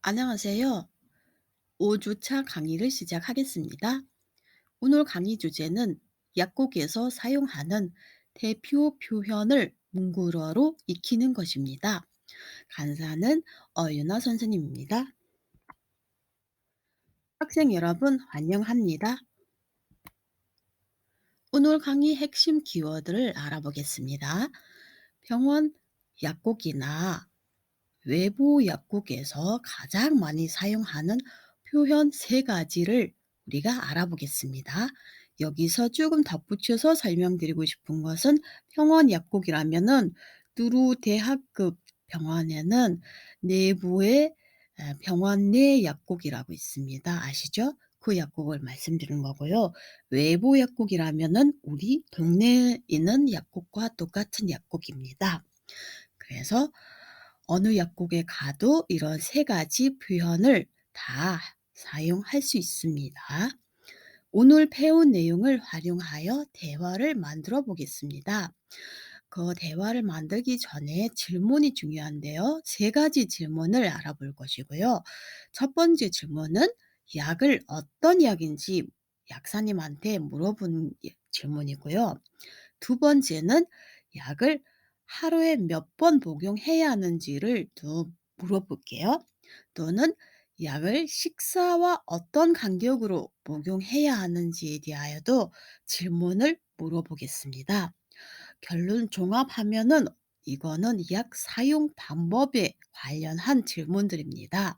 안녕하세요. 5주차 강의를 시작하겠습니다. 오늘 강의 주제는 약국에서 사용하는 대표 표현을 문구어로 익히는 것입니다. 강사는 어윤아 선생님입니다. 학생 여러분 환영합니다. 오늘 강의 핵심 키워드를 알아보겠습니다. 병원, 약국이나 외부 약국에서 가장 많이 사용하는 표현 세 가지를 우리가 알아보겠습니다. 여기서 조금 덧붙여서 설명드리고 싶은 것은 병원 약국이라면은 두루 대학급 병원에는 내부에 병원 내 약국이라고 있습니다. 아시죠? 그 약국을 말씀드리는 거고요. 외부 약국이라면은 우리 동네에 있는 약국과 똑같은 약국입니다. 그래서 어느 약국에 가도 이런 세 가지 표현을 다 사용할 수 있습니다. 오늘 배운 내용을 활용하여 대화를 만들어 보겠습니다. 그 대화를 만들기 전에 질문이 중요한데요. 세 가지 질문을 알아볼 것이고요. 첫 번째 질문은 약을 어떤 약인지 약사님한테 물어본 질문이고요. 두 번째는 약을 하루에 몇 번 복용해야 하는지를 또 물어볼게요. 또는 약을 식사와 어떤 간격으로 복용해야 하는지에 대하여도 질문을 물어보겠습니다. 결론 종합하면은 이거는 약 사용 방법에 관련한 질문들입니다.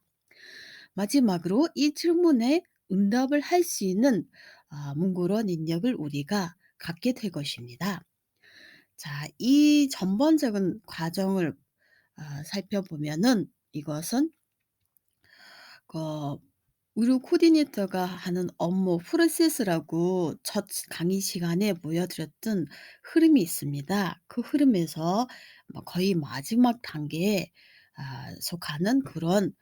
마지막으로 이 질문에 응답을 할 수 있는 문구로 능력을 우리가 갖게 될 것입니다. 자, 이 전반적인 과정을 살펴보면은 이것은 그 의료 코디네이터가 하는 업무 프로세스라고 첫 강의 시간에 보여드렸던 흐름이 있습니다. 그 흐름에서 뭐 거의 마지막 단계에 속하는 그런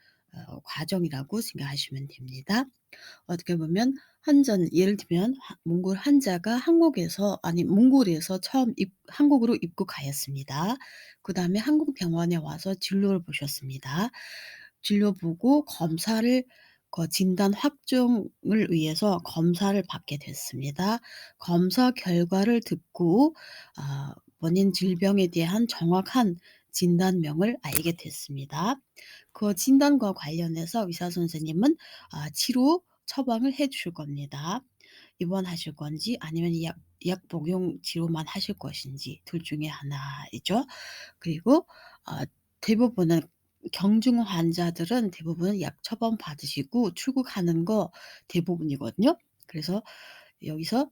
과정이라고 생각하시면 됩니다. 어떻게 보면 한전 예를 들면 몽골 환자가 한국에서 아니 몽골에서 처음 한국으로 입국하였습니다. 그다음에 한국 병원에 와서 진료를 보셨습니다. 진료 보고 검사를 진단 확정을 위해서 검사를 받게 됐습니다. 검사 결과를 듣고 본인 질병에 대한 정확한 진단명을 알게 됐습니다. 그 진단과 관련해서 의사 선생님은 치료 처방을 해 주실 겁니다. 입원하실 건지 아니면 약 복용 치료만 하실 것인지 둘 중에 하나이죠. 그리고 대부분은 경증 환자들은 대부분 약 처방 받으시고 출국하는 거 대부분이거든요. 그래서 여기서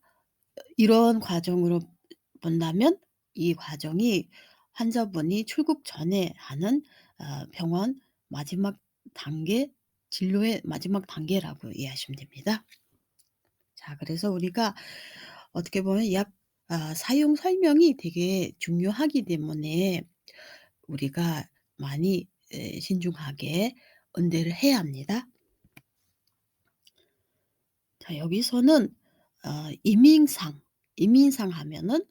이런 과정으로 본다면 이 과정이 환자분이 출국 전에 하는 병원 마지막 단계 진료의 마지막 단계라고 이해하시면 됩니다. 자, 그래서 우리가 어떻게 보면 약 사용 설명이 되게 중요하기 때문에 우리가 많이 신중하게 응대를 해야 합니다. 자, 여기서는 이민상, 이민상 하면은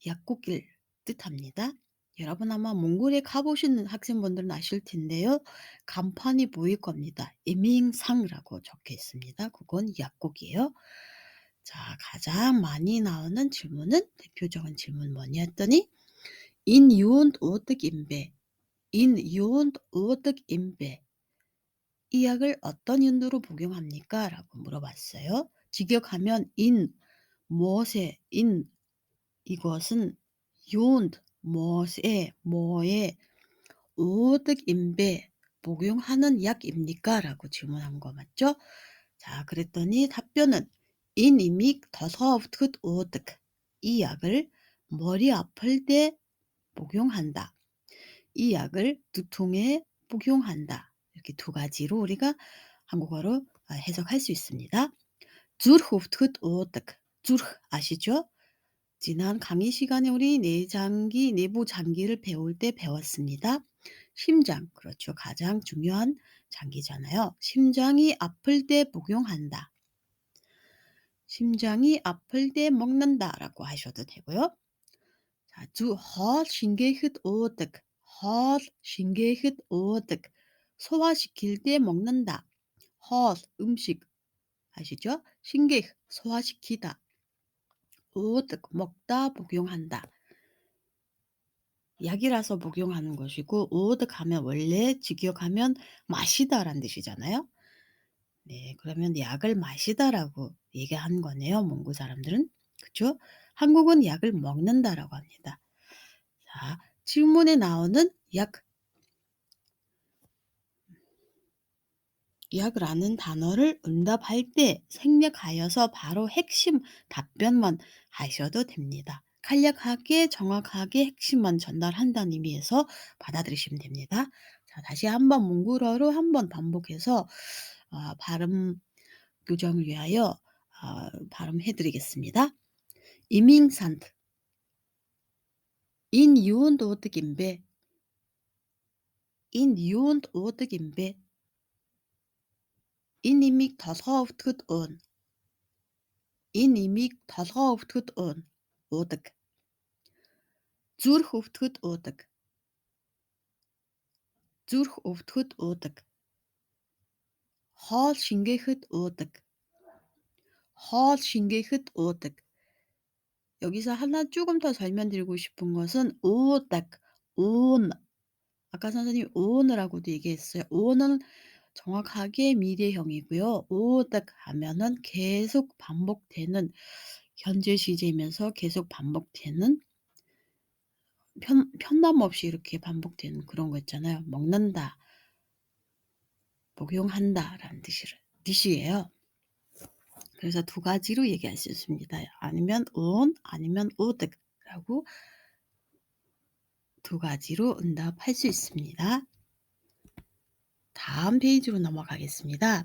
약국을 뜻합니다. 여러분 아마 몽골에 가 보신 학생분들은 아실 텐데요. 간판이 보일 겁니다. 이민상이라고 적혀 있습니다. 그건 약국이에요. 자, 가장 많이 나오는 질문은 대표적인 질문 뭐냐 했더니 "In 요온 어떻 임배?" "In 요온 어떻 임배?" "이 약을 어떤 용도로 복용합니까?" 라고 물어봤어요. 직역하면 in 무엇에 in 이것은 용 무엇에 뭐에 어떻 임배 복용하는 약입니까? 라고 질문한 거 맞죠? 자, 그랬더니 답변은 in 임익 더서프트 어떻 이 약을 머리 아플 때 복용한다. 이 약을 두통에 복용한다. 이렇게 두 가지로 우리가 한국어로 해석할 수 있습니다. zur 어떻 zur 아시죠? 지난 강의 시간에 우리 내장기, 내부 장기를 배울 때 배웠습니다. 심장, 그렇죠. 가장 중요한 장기잖아요. 심장이 아플 때 복용한다. 심장이 아플 때 먹는다라고 하셔도 되고요. 자, 주 헛 신계흣 어득, 헛 신계흣 어득. 소화시킬 때 먹는다. 헛 음식 아시죠? 신객 소화시키다. 옷 먹다 복용한다. 약이라서 복용하는 것이고 오드 하면 원래 직역하면 마시다라는 뜻이잖아요. 네. 그러면 약을 마시다라고 얘기한 거네요, 몽고 사람들은. 그쵸? 한국은 약을 먹는다라고 합니다. 자, 질문에 나오는 약이라는 단어를 응답할 때 생략하여서 바로 핵심 답변만 하셔도 됩니다. 간략하게 정확하게 핵심만 전달한다는 의미에서 받아들이시면 됩니다. 자, 다시 한번 몽골어로 한번 반복해서 발음 교정을 위하여 발음해 드리겠습니다. 이밍산트 in 유언 오득임배 in 유언 오득임배 inimig толгой өвтгöd өн энэ имийг толгой өвтгöd өн уудаг. Зүрх өвтгöd уудаг. Зүрх өвтгöd уудаг. Хоол шингээхэд уудаг. Хоол шингээхэд уудаг. 여기서 하나 조금 더 설명드리고 싶은 것은 오닭, 온. 아까 선생님이 온이라고도 얘기했어요. 온은 정확하게 미래형이고요. 오닭 하면은 계속 반복되는 현재 시제이면서 계속 반복되는 편남없이 이렇게 반복되는 그런 거 있잖아요. 먹는다, 복용한다라는 뜻이에요. 그래서 두 가지로 얘기할 수 있습니다. 아니면 온, 아니면 오득라고 두 가지로 응답할 수 있습니다. 다음 페이지로 넘어가겠습니다.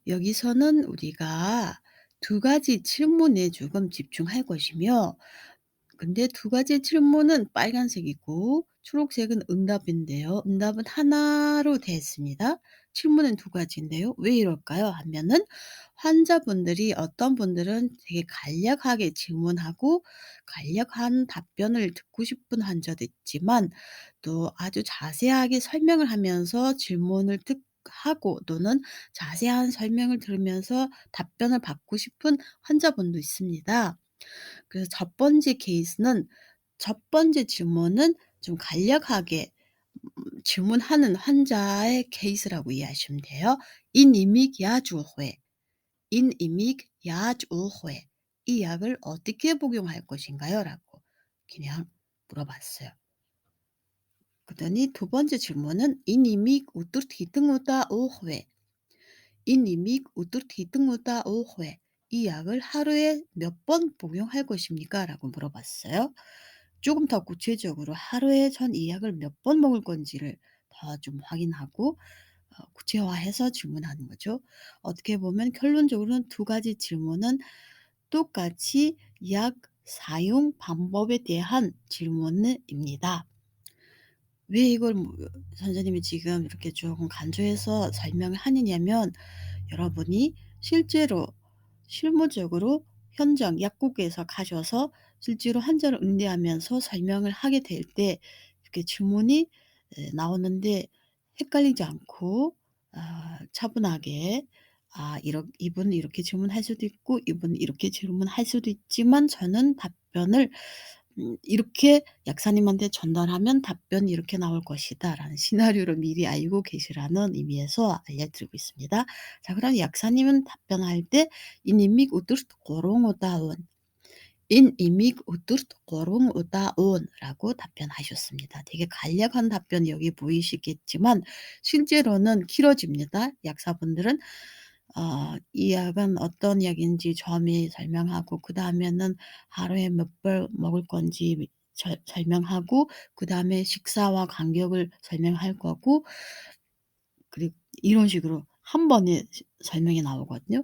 여기서는 우리가 두 가지 질문에 조금 집중할 것이며 근데 두 가지 질문은 빨간색이고 초록색은 응답인데요. 응답은 하나로 되어 있습니다. 질문은 두 가지인데요. 왜 이럴까요? 하면은 환자분들이 어떤 분들은 되게 간략하게 질문하고 간략한 답변을 듣고 싶은 환자도 있지만 또 아주 자세하게 설명을 하면서 질문을 하고 또는 자세한 설명을 들으면서 답변을 받고 싶은 환자분도 있습니다. 그래서 첫 번째 질문은 좀 간략하게 질문하는 환자의 케이스라고 이해하시면 돼요. "인 이믹 야주회, 인 이믹 야주회." "이 약을 어떻게 복용할 것인가요?" 라고 그냥 물어봤어요. 그러더니 두 번째 질문은 "인 이믹 우뚜르티등우다 오회." "인 이믹 우뚜르티등우다 오회." "이 약을 하루에 몇 번 복용할 것입니까?" 라고 물어봤어요. 조금 더 구체적으로 하루에 전 이 약을 몇 번 먹을 건지를 더 좀 확인하고 구체화해서 질문하는 거죠. 어떻게 보면 결론적으로는 두 가지 질문은 똑같이 약 사용 방법에 대한 질문입니다. 왜 이걸 선생님이 지금 이렇게 조금 강조해서 설명을 하느냐면 여러분이 실제로 실무적으로 현장 약국에서 가셔서 실제로 환자를 응대하면서 설명을 하게 될 때 이렇게 질문이 나오는데 헷갈리지 않고 차분하게 이분은 이렇게 질문할 수도 있고 이분은 이렇게 질문할 수도 있지만 저는 답변을 이렇게 약사님한테 전달하면 답변이 이렇게 나올 것이다라는 시나리오를 미리 알고 계시라는 의미에서 알려드리고 있습니다. 자, 그럼 약사님은 답변할 때 "인 임믹 우뚜르트 고롱오다온." "인 임믹 우뚜르트 고롱오다온."라고 답변하셨습니다. 되게 간략한 답변이 여기 보이시겠지만 실제로는 길어집니다. 약사분들은 이 약은 어떤 약인지 점이 설명하고 그다음에는 하루에 몇 벌 먹을 건지 설명하고 그다음에 식사와 간격을 설명할 거고 그리고 이런 식으로 한 번에 설명이 나오거든요.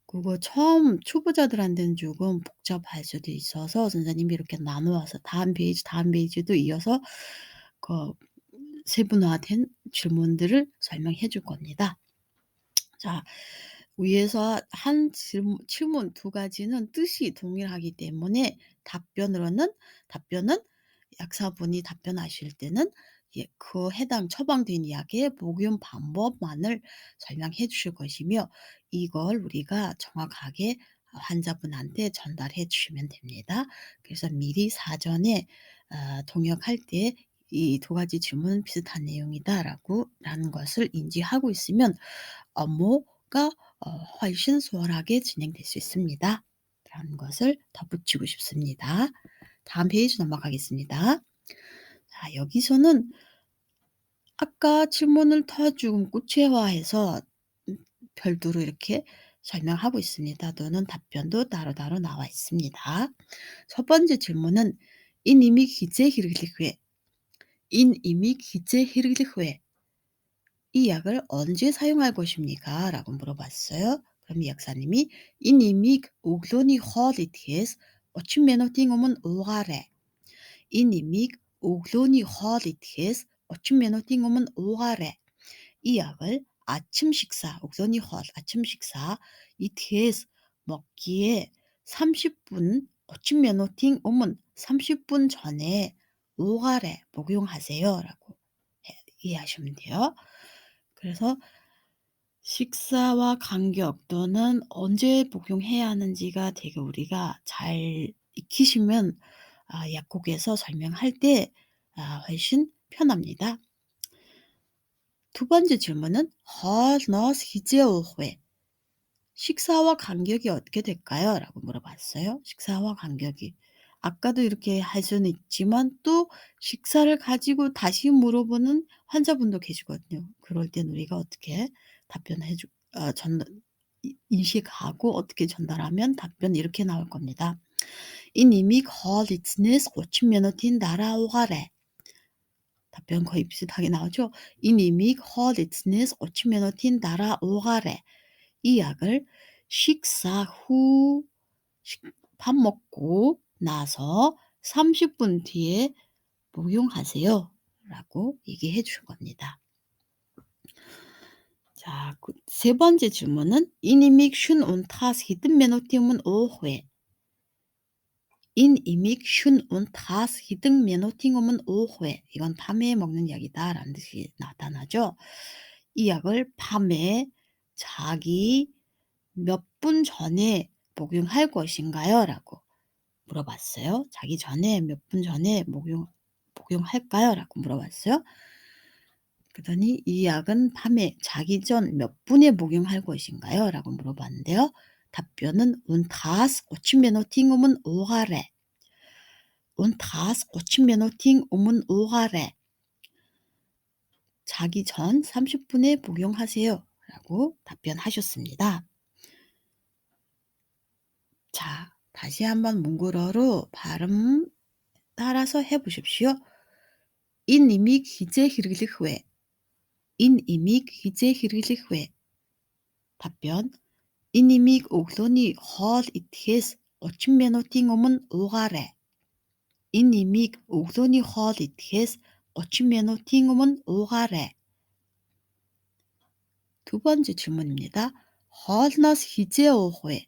그거 처음 초보자들한테는 조금 복잡할 수도 있어서 선생님이 이렇게 나누어서 다음 페이지도 이어서 그 세분화된 질문들을 설명해 줄 겁니다. 자, 위에서 한 질문 두 가지는 뜻이 동일하기 때문에 답변은 약사분이 답변하실 때는 예, 그 해당 처방된 약의 복용 방법만을 설명해 주실 것이며 이걸 우리가 정확하게 환자분한테 전달해 주시면 됩니다. 그래서 미리 사전에 동역할 때 이 두 가지 질문은 비슷한 내용이다라고 라는 것을 인지하고 있으면 업무가 훨씬 수월하게 진행될 수 있습니다. 라는 것을 덧붙이고 싶습니다. 다음 페이지 넘어가겠습니다. 자, 여기서는 아까 질문을 더 좀 구체화해서 음 별도로 이렇게 설명하고 있습니다. 또는 답변도 따로따로 나와 있습니다. 첫 번째 질문은 "인 이미 기재 hier 인 이미 기재 hier 이 약을 언제 사용할 것입니까? 라고 물어봤어요. 그럼 이 약사님이 "인 이미 오glóni hálit 어침 메노팅음은 오가래 인 이미 오glóni hálit 어침 메노팅음은 오가래 이 약을 아침 식사, 옥선이 헛 아침 식사 ETS 먹기에 30분 어침 메노팅 오면 30분 전에 오가래 복용하세요라고 이해하시면 돼요. 그래서 식사와 간격 또는 언제 복용해야 하는지가 되게 우리가 잘 익히시면 약국에서 설명할 때 훨씬 편합니다. 두 번째 질문은 "Hâlnâs hiceohué" 식사와 간격이 어떻게 될까요? 라고 물어봤어요. 식사와 간격이. 아까도 이렇게 할 수는 있지만 또 식사를 가지고 다시 물어보는 환자분도 계시거든요. 그럴 땐 우리가 어떻게 답변해 주 전 인식하고 어떻게 전달하면 답변이 이렇게 나올 겁니다. "인 이미 퀄리티니스 고치면은 날아오가래." 답변 거의 비슷하게 나오죠. "인 이미 퀄리티니스 고치면은 날아오가래." 이 약을 식사 후 밥 먹고 나서 30분 뒤에 복용하세요. 라고 얘기해 주신 겁니다. 자, 세 번째 질문은 인이믹 슌 온타스 히든 메노티움은 오회 인이믹 슌 온타스 히든 메노팅움은 오회 이건 밤에 먹는 약이다 라는 뜻이 나타나죠. 이 약을 밤에 자기 몇 분 전에 복용할 것인가요? 라고 물어봤어요. 자기 전에 몇 분 전에 복용할까요? 라고 물어봤어요. 그러더니 이 약은 밤에 자기 전 몇 분에 복용할 것인가요? 라고 물어봤는데요. 답변은 운타스 고침메노팅 오문 오가래 운타스 고침메노팅 오문 오가래 자기 전 30분에 복용하세요. 라고 답변하셨습니다. 자, 다시 한번 몽골어로 발음 따라서 해 보십시오. 인 이미 기재 히르릭 회. 인 이미 기재 히르릭 회. 답변. 인 이미 옥소니 헐 이티스 어침메노팅 오문 오가래. 인 이미 옥소니 헐 이티스 어침메노팅 오문 오가래. 두 번째 질문입니다. 헐너스 히제 오회.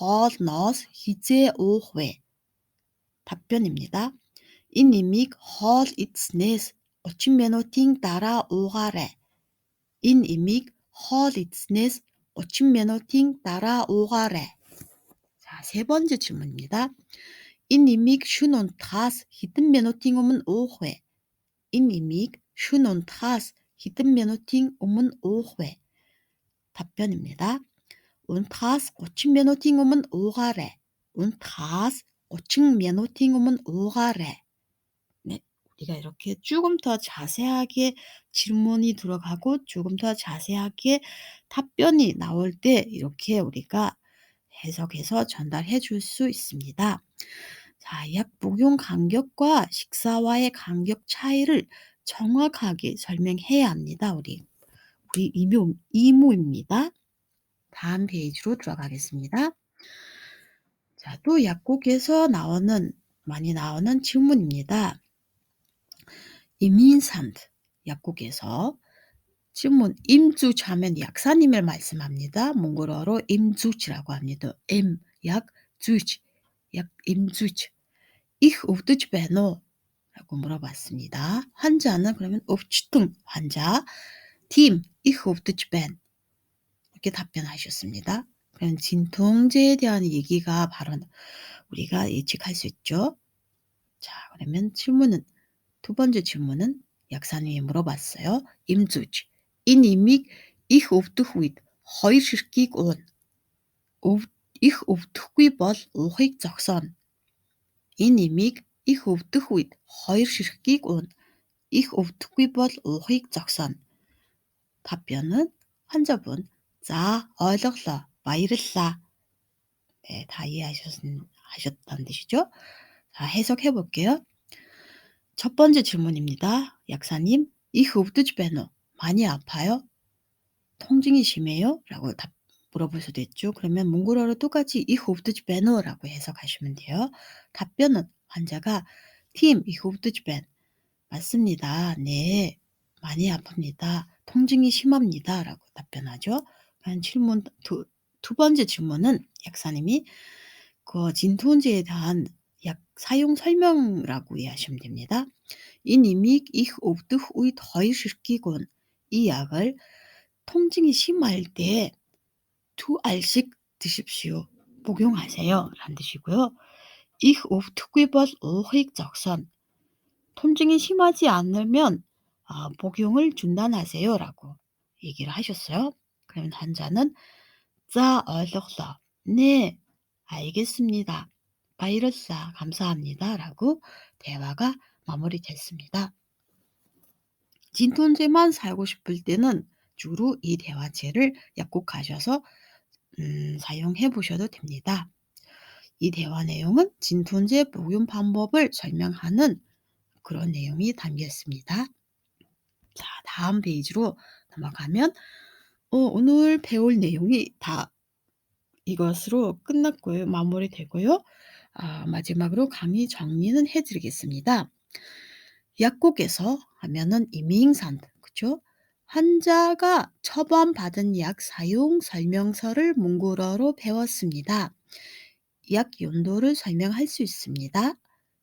헐너스 히제 오회. 답변입니다. 인 이미 헐 이츠네스 어침메노팅 따라 오가래. 인 이믹 허리츠네스 어침메노팅 따라오가래. 자, 세 번째 질문입니다. 인 이믹 슈논타스 히든메노팅 오문 오회. 인 이믹 슈논타스 히든메노팅 오문 오회. 답변입니다. 운타스 어침메노팅 오문 오가래. 운타스 어침메노팅 오문 오가래. 네, 우리가 이렇게 조금 더 자세하게 질문이 들어가고 조금 더 자세하게 답변이 나올 때 이렇게 우리가 해석해서 전달해 줄 수 있습니다. 자, 약 복용 간격과 식사와의 간격 차이를 정확하게 설명해야 합니다. 우리 이무입니다. 다음 페이지로 들어가겠습니다. 자, 또 약국에서 많이 나오는 질문입니다. 이민산트 약국에서 질문 임주치 하면 약사님을 말씀합니다. 몽골어로 임주치라고 합니다. 약 주치 약 임주치 Ich auf Deutsch Benno 라고 물어봤습니다. 환자는 그러면 옵치퉁 환자, 팀, ich rufe dich Ben 이렇게 답변하셨습니다. 그럼 진통제에 대한 얘기가 바로 우리가 예측할 수 있죠. 자, 그러면 질문은 두 번째 질문은 약사님이 물어봤어요. 임주지. 이님이 ich rufe dich with 허이시키 온. ich rufe dich with 오익 적선. 이님이 ich rufe dich with 허이시키 온. ich rufe dich with 오익 적선. 답변은 환자분 자 얼럭러 바이러사 네, 다 이해하셨다는 뜻이죠. 자, 해석해 볼게요. 첫 번째 질문입니다. 약사님, ich rufe dich benno. 많이 아파요? 통증이 심해요? 라고 물어볼 수도 있죠. 그러면 몽골어로 똑같이 ich rufe dich benno 라고 해석하시면 돼요. 답변은 환자가 팀 ich rufe dich ben. 맞습니다. 네, 많이 아픕니다. 통증이 심합니다. 라고 답변하죠. 질문 두 번째 질문은 약사님이 그 진통제에 대한 약 사용 설명이라고 이해하시면 됩니다. 이 님이 ich auf dich with 허이시키곤 이 약을 통증이 심할 때 2알씩 드십시오. 복용하세요. 라는 뜻이고요. ich auf dich with 오익 적선 통증이 심하지 않으면 복용을 중단하세요. 라고 얘기를 하셨어요. 그러면 환자는 자 얼럭러 네 알겠습니다. 바이러스아 감사합니다. 라고 대화가 마무리됐습니다. 진통제만 살고 싶을 때는 주로 이 대화체를 약국가셔서 사용해 보셔도 됩니다. 이 대화 내용은 진통제 복용 방법을 설명하는 그런 내용이 담겨 있습니다. 자, 다음 페이지로 넘어가면 오늘 배울 내용이 다 이것으로 끝났고요. 마무리되고요. 마지막으로 강의 정리는 해 드리겠습니다. 약국에서 하면은 이밍산 그죠? 환자가 처방받은 약 사용 설명서를 몽골어로 배웠습니다. 약 용도를 설명할 수 있습니다.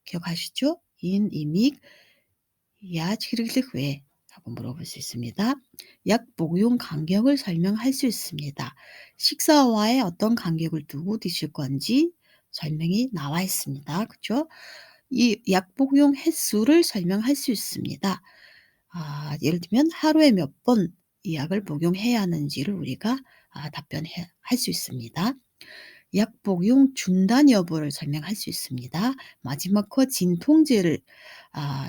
기억하시죠? 인 이믹 야 치르릭 왜? 라고 물어볼 수 있습니다. 약 복용 간격을 설명할 수 있습니다. 식사와의 어떤 간격을 두고 드실 건지 설명이 나와 있습니다. 그죠? 이 약 복용 횟수를 설명할 수 있습니다. 예를 들면 하루에 몇 번 이 약을 복용해야 하는지를 우리가 답변할 수 있습니다. 약 복용 중단 여부를 설명할 수 있습니다. 마지막 거 진통제를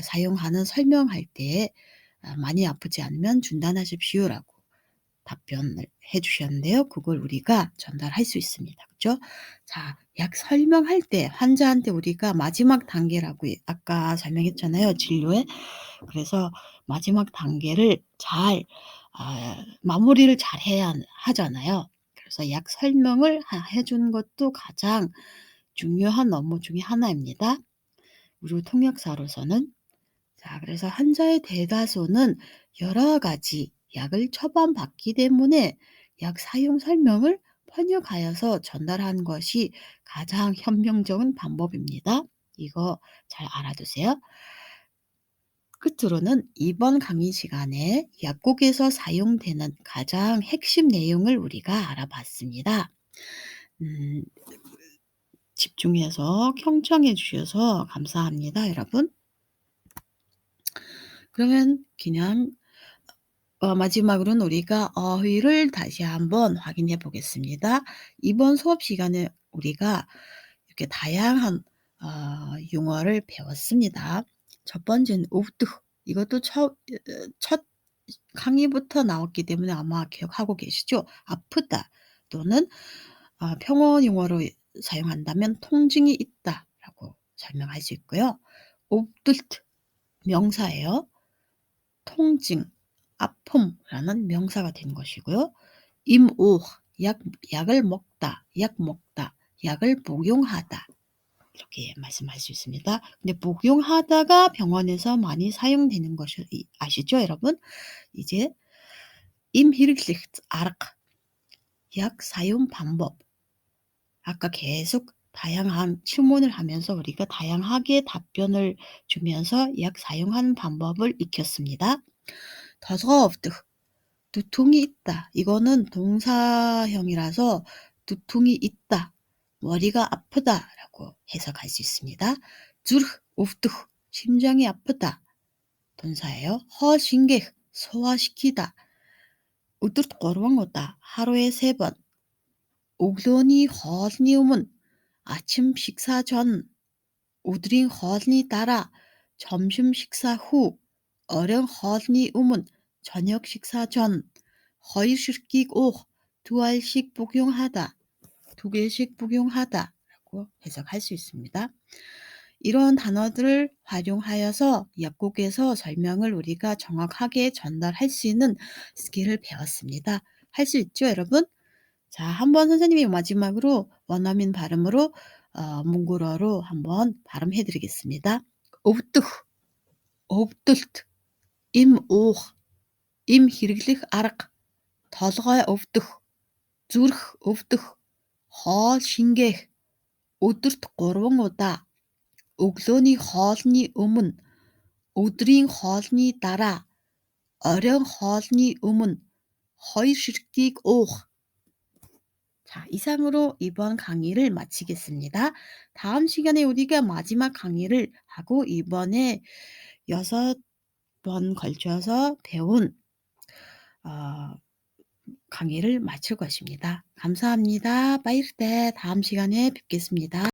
사용하는 설명할 때 많이 아프지 않으면 중단하십시오라고 답변을 해 주셨는데요. 그걸 우리가 전달할 수 있습니다. 그죠? 자, 약 설명할 때 환자한테 우리가 마지막 단계라고 아까 설명했잖아요. 진료에. 그래서 마지막 단계를 잘 마무리를 잘 해야 하잖아요. 그래서 약 설명을 해 주는 것도 가장 중요한 업무 중에 하나입니다. 우리 통역사로서는. 자, 그래서 환자의 대다수는 여러 가지 약을 처방받기 때문에 약 사용 설명을 번역하여서 전달하는 것이 가장 현명적인 방법입니다. 이거 잘 알아두세요. 끝으로는 이번 강의 시간에 약국에서 사용되는 가장 핵심 내용을 우리가 알아봤습니다. 집중해서 경청해 주셔서 감사합니다, 여러분. 그러면 그냥 마지막으로는 우리가 어휘를 다시 한번 확인해 보겠습니다. 이번 수업 시간에 우리가 이렇게 다양한 용어를 배웠습니다. 첫 번째는 우프트 이것도 첫 강의부터 나왔기 때문에 아마 기억하고 계시죠? 아프다 또는 평어 용어로 사용한다면 통증이 있다라고 설명할 수 있고요. 옵들트 명사예요. 통증, 아픔이라는 명사가 된 것이고요. 임오 약을 먹다, 약을 복용하다 이렇게 말씀할 수 있습니다. 근데 복용하다가 병원에서 많이 사용되는 것을 아시죠, 여러분? 이제 임히르리트 아락 약 사용 방법 아까 계속 다양한 질문을 하면서 우리가 다양하게 답변을 주면서 약 사용하는 방법을 익혔습니다. 더서프트 두통이 있다. 이거는 동사형이라서 두통이 있다. 머리가 아프다라고 해석할 수 있습니다. 주르 우프트 심장이 아프다. 동사예요. 허신객 소화시키다. 우뚜 꼬르왕오다 하루에 3번. 옥론이 허스니 오면 아침 식사 전. 우드린 허스니 따라 점심 식사 후. 어령 허스니 오면 저녁 식사 전. 허이식익 오 2알씩 복용하다. 2개씩 복용하다 라고 해석할 수 있습니다. 이런 단어들을 활용하여서 약국에서 설명을 우리가 정확하게 전달할 수 있는 스킬을 배웠습니다. 할 수 있죠, 여러분? 자, 한번 선생님이 마지막으로 원어민 발음으로 몽골어로 한번 발음해 드리겠습니다. өвдөх, өвдөлт, им уух, им хэрэглэх арга, толгой өвдөх, зүрх өвдөх, хоол шингээх, өдөрт 3 удаа, өглөөний хоолны өмнө, өдрийн хоолны дараа, оройн хоолны өмнө 2 ширхгийг уух. 자, 이상으로 이번 강의를 마치겠습니다. 다음 시간에 우리가 마지막 강의를 하고 이번에 6번 걸쳐서 배운 강의를 마칠 것입니다. 감사합니다. 빠이르 때 다음 시간에 뵙겠습니다.